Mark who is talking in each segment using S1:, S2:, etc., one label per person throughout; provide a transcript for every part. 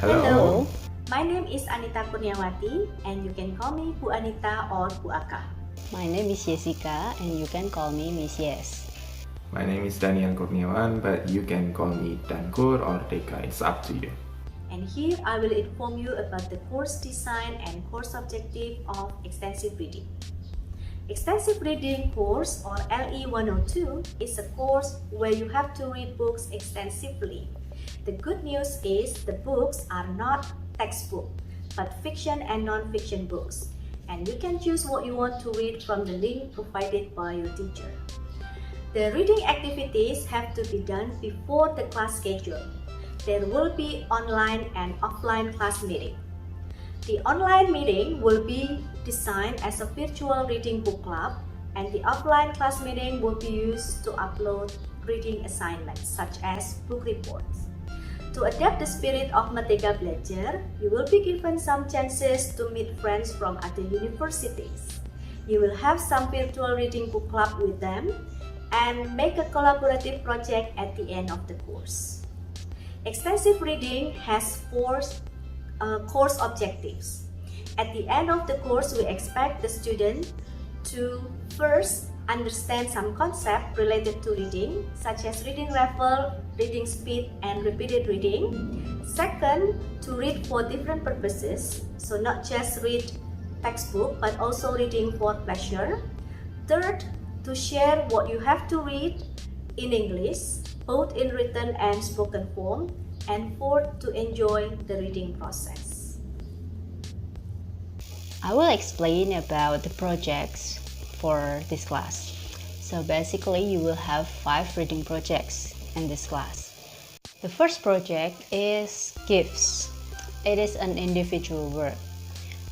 S1: Hello.
S2: My name is Anita Kurniawati and you can call me Bu Anita or Bu Aka.
S3: My name is Jessica and you can call me Miss Yes.
S1: My name is Daniel Kurniawan, but you can call me Dankur or Deka, it's up to you.
S2: And here I will inform you about the course design and course objective of extensive reading. Extensive reading course or LE102 is a course where you have to read books extensively. The good news is the books are not textbook, but fiction and non-fiction books. And you can choose what you want to read from the link provided by your teacher. The reading activities have to be done before the class schedule. There will be online and offline class meeting. The online meeting will be designed as a virtual reading book club, and the offline class meeting will be used to upload reading assignments such as book reports. To adapt the spirit of Merdeka Belajar, you will be given some chances to meet friends from other universities. You will have some virtual reading book club with them and make a collaborative project at the end of the course. Extensive reading has four course objectives. At the end of the course, we expect the student to first understand some concept related to reading, such as reading level, reading speed, and repeated reading. Second, to read for different purposes, so not just read textbook, but also reading for pleasure. Third, to share what you have to read in English, both in written and spoken form. And fourth, to enjoy the reading process.
S3: I will explain about the projects for this class. So basically you will have 5 reading projects in this class. The first project is gifts. It is an individual work.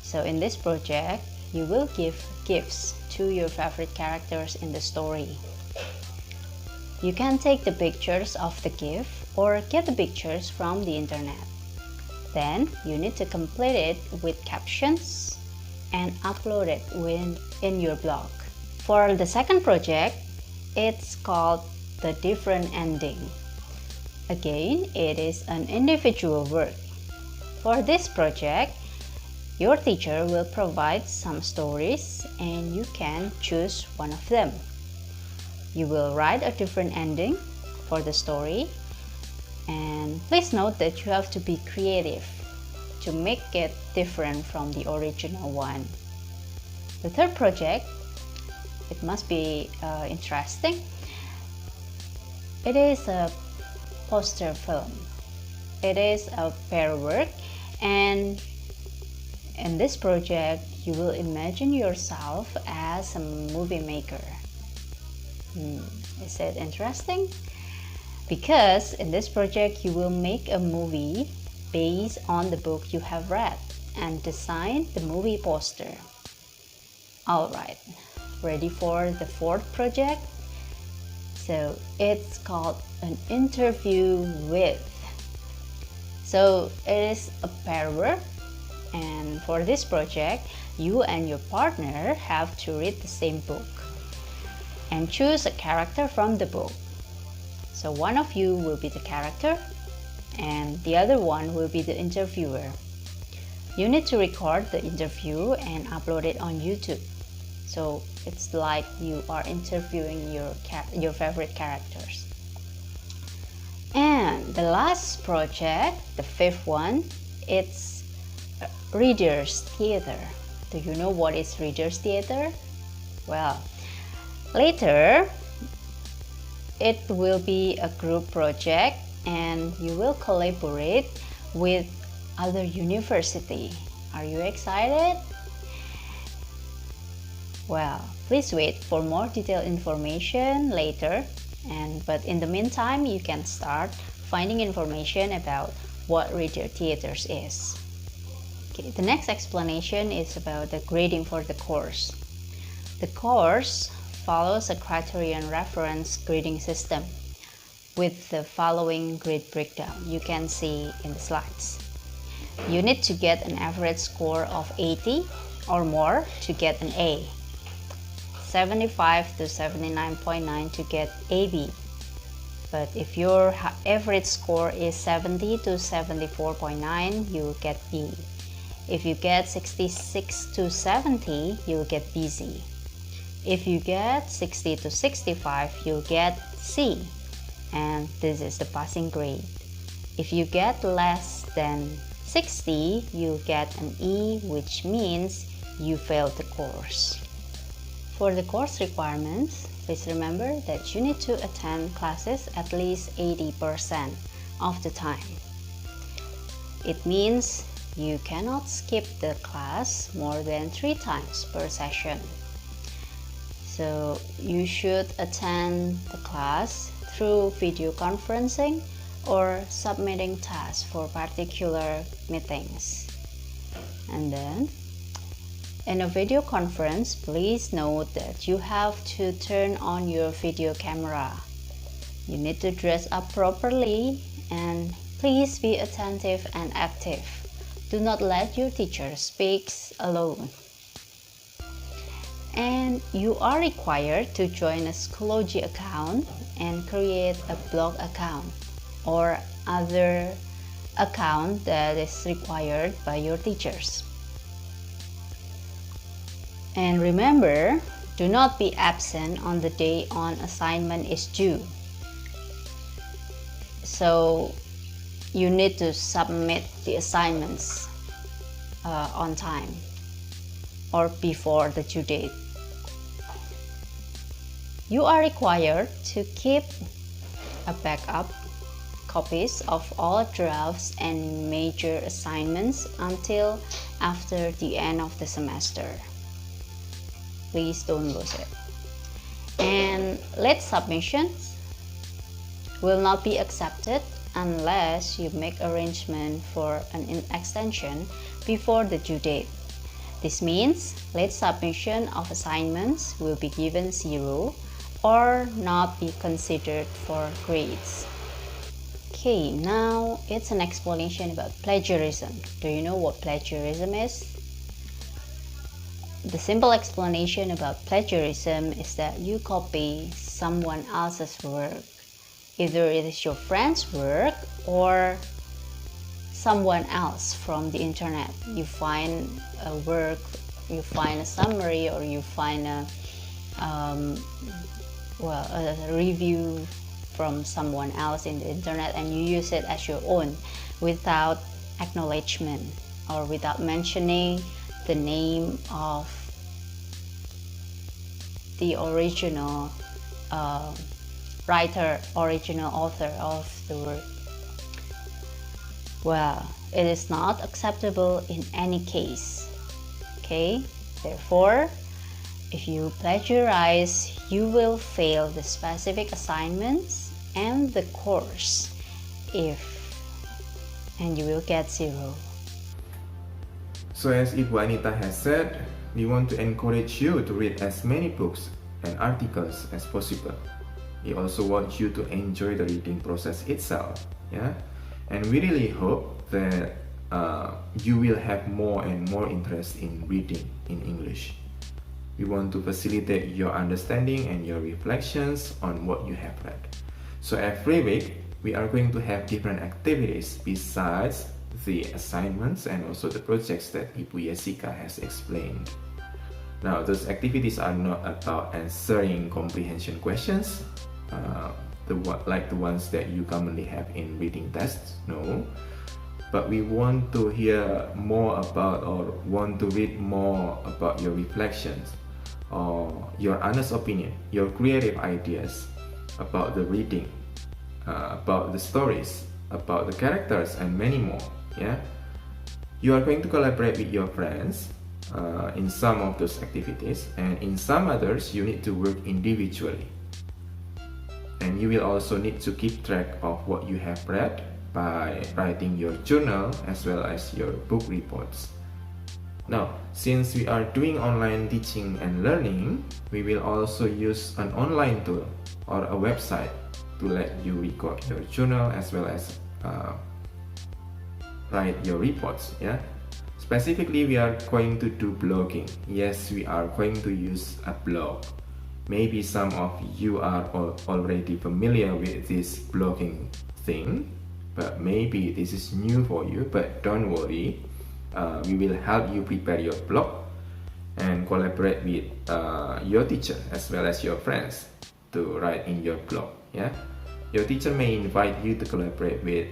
S3: So in this project, you will give gifts to your favorite characters in the story. You can take the pictures of the gift or get the pictures from the internet. Then you need to complete it with captions and upload it in your blog. For the second project, it's called the different ending. Again, it is an individual work. For this project, your teacher will provide some stories and you can choose one of them. You will write a different ending for the story, and please note that you have to be creative to make it different from the original one. The third project, it must be interesting. It is a poster film. It is a pair work, and in this project you will imagine yourself as a movie maker. Is it interesting? Because in this project you will make a movie based on the book you have read and design the movie poster. Alright, ready for the fourth project? So it's called an interview with. So it is a pair work, and for this project you and your partner have to read the same book and choose a character from the book. So one of you will be the character and the other one will be the interviewer. You need to record the interview and upload it on YouTube. So it's like you are interviewing your favorite characters. And the last project, the fifth one, it's Reader's Theater. Do you know what is Reader's Theater? Well, later it will be a group project and you will collaborate with other university. Are you excited? Well, please wait for more detailed information later, but in the meantime you can start finding information about what Reader Theaters is. Okay, the next explanation is about the grading for the course. The course follows a criterion reference grading system with the following grade breakdown you can see in the slides. You need to get an average score of 80 or more to get an A, 75 to 79.9 to get AB, But if your average score is 70 to 74.9, you'll get B. If you get 66 to 70, you'll get BC. If you get 60 to 65, you'll get C. And this is the passing grade. If you get less than 60, you'll get an E, which means you failed the course. For the course requirements, please remember that you need to attend classes at least 80% of the time. It means you cannot skip the class more than 3 times per session. So you should attend the class through video conferencing or submitting tasks for particular meetings. And then in a video conference, please note that you have to turn on your video camera. You need to dress up properly and please be attentive and active. Do not let your teacher speak alone. And you are required to join a Schoology account and create a blog account or other account that is required by your teachers. And remember, do not be absent on the day an assignment is due. So you need to submit the assignments on time or before the due date. You are required to keep a backup copies of all drafts and major assignments until after the end of the semester. Please don't lose it. And late submissions will not be accepted unless you make arrangement for an extension before the due date. This means late submission of assignments will be given 0 or not be considered for grades. Okay, now it's an explanation about plagiarism. Do you know what plagiarism is? The simple explanation about plagiarism is that you copy someone else's work. Either it is your friend's work or someone else from the internet. You find a work, you find a summary, or you find a review from someone else in the internet and you use it as your own without acknowledgement or without mentioning the name of the original writer, original author of the work. Well, it is not acceptable in any case. Okay, therefore, if you plagiarize, you will fail the specific assignments and the course, and you will get 0.
S1: So as Ibu Anita has said, we want to encourage you to read as many books and articles as possible. We also want you to enjoy the reading process itself, yeah? And we really hope that you will have more and more interest in reading in English. We want to facilitate your understanding and your reflections on what you have read. So every week, we are going to have different activities besides the assignments and also the projects that Ibu Jessica has explained. Now, those activities are not about answering comprehension questions, like the ones that you commonly have in reading tests, no. But we want to hear more about or want to read more about your reflections or your honest opinion, your creative ideas about the reading, about the stories, about the characters, and many more. Yeah, you are going to collaborate with your friends in some of those activities, and in some others you need to work individually. And you will also need to keep track of what you have read by writing your journal as well as your book reports. Now, since we are doing online teaching and learning, we will also use an online tool or a website to let you record your journal as well as write your reports. Yeah. Specifically, we are going to do blogging. Yes, we are going to use a blog. Maybe some of you are already familiar with this blogging thing, but maybe this is new for you. But don't worry, we will help you prepare your blog and collaborate with your teacher as well as your friends to write in your blog. Yeah, your teacher may invite you to collaborate with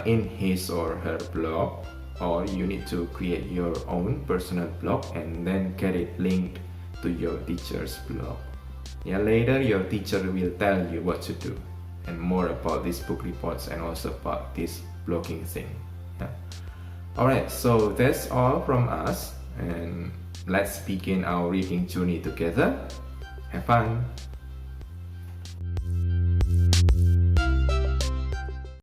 S1: in his or her blog, or you need to create your own personal blog and then get it linked to your teacher's blog. Yeah, later your teacher will tell you what to do and more about these book reports and also about this blogging thing. Yeah. Alright, so that's all from us, and let's begin our reading journey together. Have fun!